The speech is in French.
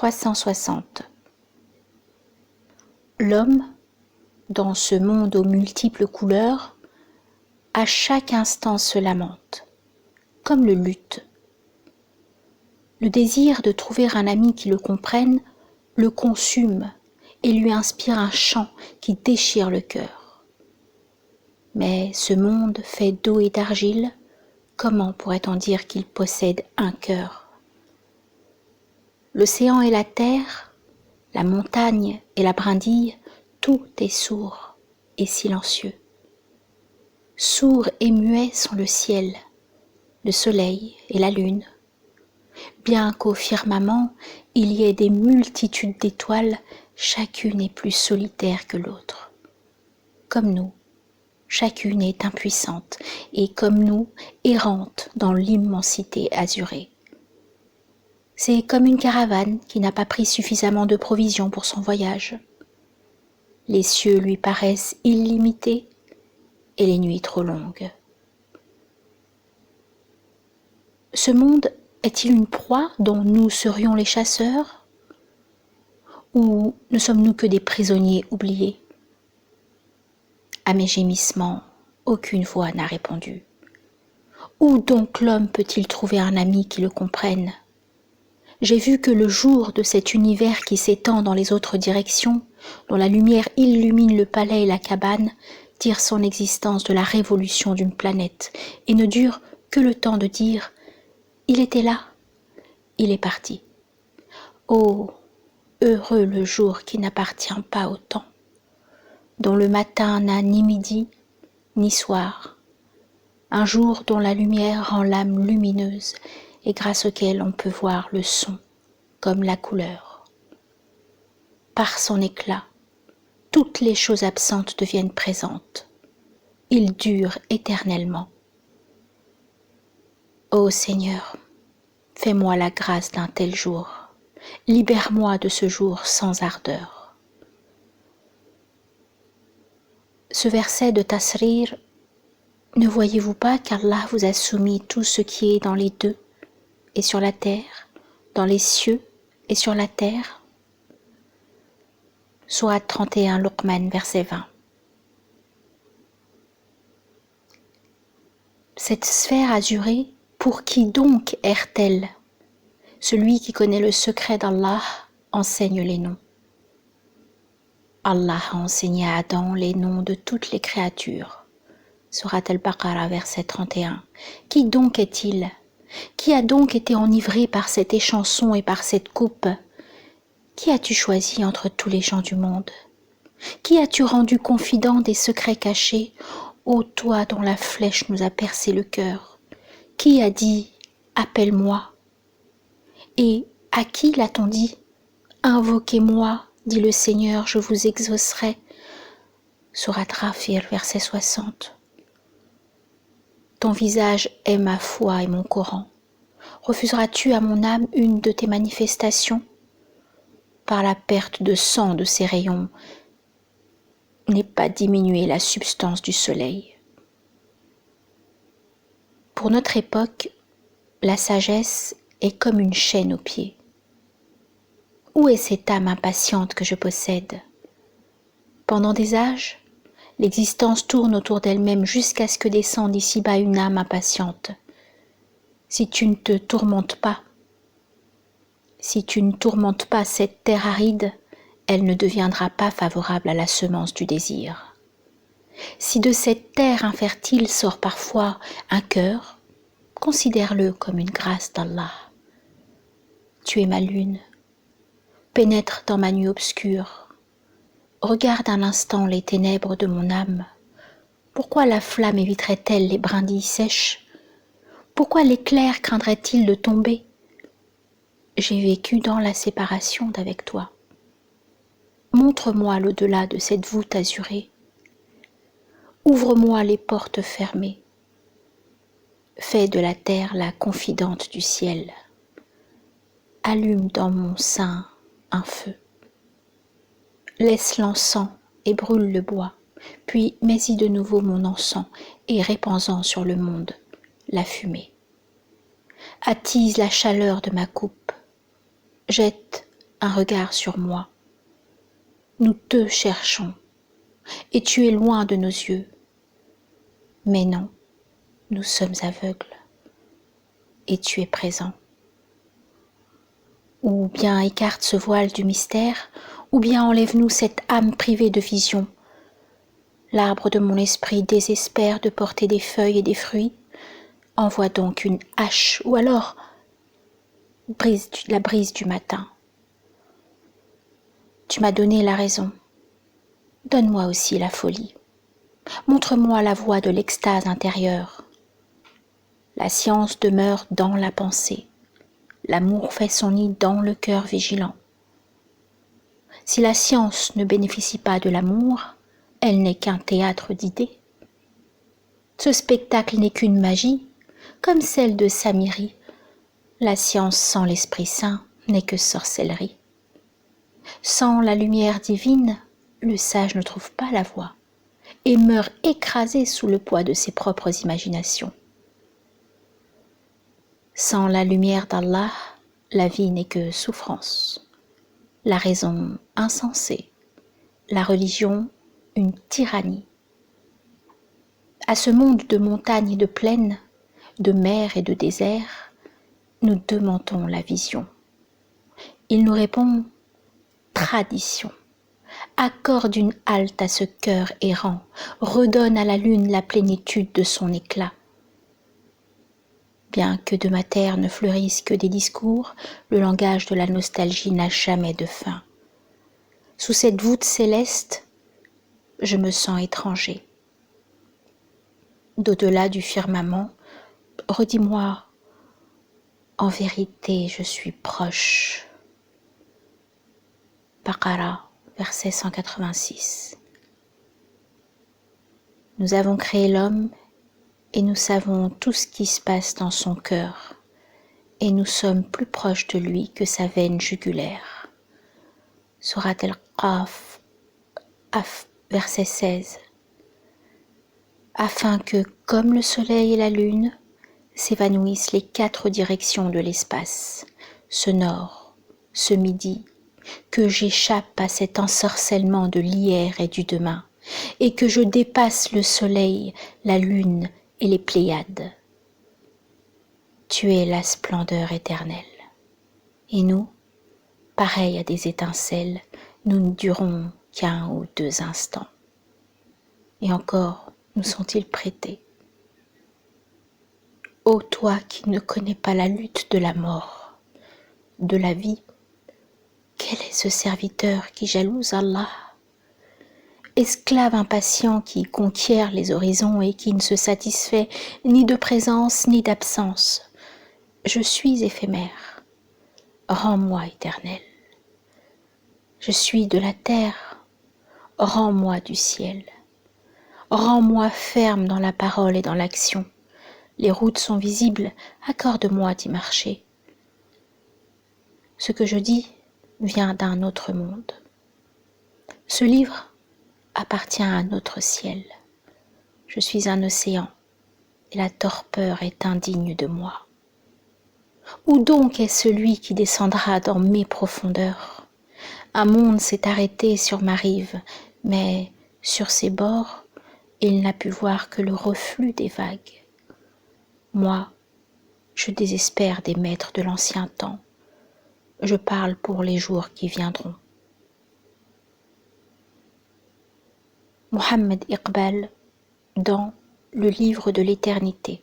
360. L'homme, dans ce monde aux multiples couleurs, à chaque instant se lamente, comme le luth. Le désir de trouver un ami qui le comprenne le consume et lui inspire un chant qui déchire le cœur. Mais ce monde fait d'eau et d'argile, comment pourrait-on dire qu'il possède un cœur ? L'océan et la terre, la montagne et la brindille, tout est sourd et silencieux. Sourds et muets sont le ciel, le soleil et la lune. Bien qu'au firmament il y ait des multitudes d'étoiles, chacune est plus solitaire que l'autre. Comme nous, chacune est impuissante et comme nous, errante dans l'immensité azurée. C'est comme une caravane qui n'a pas pris suffisamment de provisions pour son voyage. Les cieux lui paraissent illimités et les nuits trop longues. Ce monde est-il une proie dont nous serions les chasseurs ? Ou ne sommes-nous que des prisonniers oubliés ? À mes gémissements, aucune voix n'a répondu. Où donc l'homme peut-il trouver un ami qui le comprenne ? J'ai vu que le jour de cet univers qui s'étend dans les autres directions, dont la lumière illumine le palais et la cabane, tire son existence de la révolution d'une planète et ne dure que le temps de dire « il était là, il est parti ». Oh, heureux le jour qui n'appartient pas au temps, dont le matin n'a ni midi ni soir, un jour dont la lumière rend l'âme lumineuse et grâce auquel on peut voir le son comme la couleur. Par son éclat, toutes les choses absentes deviennent présentes. Il dure éternellement. Ô Seigneur, fais-moi la grâce d'un tel jour. Libère-moi de ce jour sans ardeur. Ce verset de Tasrir, ne voyez-vous pas qu'Allah vous a soumis tout ce qui est dans les deux et sur la terre, dans les cieux et sur la terre ? Sourate 31, Luqman, verset 20. Cette sphère azurée, pour qui donc erre-t-elle ? Celui qui connaît le secret d'Allah enseigne les noms. Allah a enseigné à Adam les noms de toutes les créatures. Sourate Al-Baqarah, verset 31. Qui donc est-il ? Qui a donc été enivré par cette échanson et par cette coupe ? Qui as-tu choisi entre tous les gens du monde ? Qui as-tu rendu confident des secrets cachés ? Ô toi dont la flèche nous a percé le cœur, qui a dit « Appelle-moi » ? Et à qui l'a-t-on dit ? Invoquez-moi, dit le Seigneur, je vous exaucerai. Sourate Ghafir, verset 60. Ton visage est ma foi et mon Coran. Refuseras-tu à mon âme une de tes manifestations ? Par la perte de sang de ses rayons, n'est pas diminuée la substance du soleil. Pour notre époque, la sagesse est comme une chaîne aux pieds. Où est cette âme impatiente que je possède ? Pendant des âges, l'existence tourne autour d'elle-même jusqu'à ce que descende ici-bas une âme impatiente. Si tu ne te tourmentes pas, si tu ne tourmentes pas cette terre aride, elle ne deviendra pas favorable à la semence du désir. Si de cette terre infertile sort parfois un cœur, considère-le comme une grâce d'Allah. Tu es ma lune, pénètre dans ma nuit obscure, regarde un instant les ténèbres de mon âme. Pourquoi la flamme éviterait-elle les brindilles sèches ? Pourquoi l'éclair craindrait-il de tomber ? J'ai vécu dans la séparation d'avec toi. Montre-moi l'au-delà de cette voûte azurée. Ouvre-moi les portes fermées. Fais de la terre la confidente du ciel. Allume dans mon sein un feu. Laisse l'encens et brûle le bois, puis mets-y de nouveau mon encens et répands-en sur le monde la fumée. Attise la chaleur de ma coupe. Jette un regard sur moi. Nous te cherchons, et tu es loin de nos yeux. Mais non, nous sommes aveugles, et tu es présent. Ou bien écarte ce voile du mystère, ou bien enlève-nous cette âme privée de vision. L'arbre de mon esprit désespère de porter des feuilles et des fruits. Envoie donc une hache, ou alors la brise du matin. Tu m'as donné la raison. Donne-moi aussi la folie. Montre-moi la voie de l'extase intérieure. La science demeure dans la pensée. L'amour fait son nid dans le cœur vigilant. Si la science ne bénéficie pas de l'amour, elle n'est qu'un théâtre d'idées. Ce spectacle n'est qu'une magie, comme celle de Samiri. La science sans l'Esprit Saint n'est que sorcellerie. Sans la lumière divine, le sage ne trouve pas la voie et meurt écrasé sous le poids de ses propres imaginations. Sans la lumière d'Allah, la vie n'est que souffrance, la raison insensée, la religion une tyrannie. À ce monde de montagnes et de plaines, de mers et de déserts, nous demandons la vision. Il nous répond « tradition ». Accorde une halte à ce cœur errant, redonne à la lune la plénitude de son éclat. Bien que de ma terre ne fleurissent que des discours, le langage de la nostalgie n'a jamais de fin. Sous cette voûte céleste, je me sens étranger. D'au-delà du firmament, redis-moi, en vérité, je suis proche. Baqara, verset 186. Nous avons créé l'homme et nous savons tout ce qui se passe dans son cœur et nous sommes plus proches de lui que sa veine jugulaire. Surat al-Qaf, verset 16. Afin que, comme le soleil et la lune, s'évanouissent les 4 directions de l'espace, ce nord, ce midi, que j'échappe à cet ensorcellement de l'hier et du demain, et que je dépasse le soleil, la lune et les Pléiades. Tu es la splendeur éternelle. Et nous, pareils à des étincelles, nous ne durons qu'1 ou 2 instants. Et encore, nous sont-ils prêtés? Ô toi qui ne connais pas la lutte de la mort, de la vie, quel est ce serviteur qui jalouse Allah? Esclave impatient qui conquiert les horizons et qui ne se satisfait ni de présence ni d'absence. Je suis éphémère, rends-moi éternel. Je suis de la terre, rends-moi du ciel. Rends-moi ferme dans la parole et dans l'action. Les routes sont visibles, accorde-moi d'y marcher. Ce que je dis vient d'un autre monde. Ce livre appartient à un autre ciel. Je suis un océan et la torpeur est indigne de moi. Où donc est celui qui descendra dans mes profondeurs? Un monde s'est arrêté sur ma rive, mais sur ses bords, il n'a pu voir que le reflux des vagues. Moi, je désespère des maîtres de l'ancien temps. Je parle pour les jours qui viendront. Mohammed Iqbal dans Le livre de l'éternité.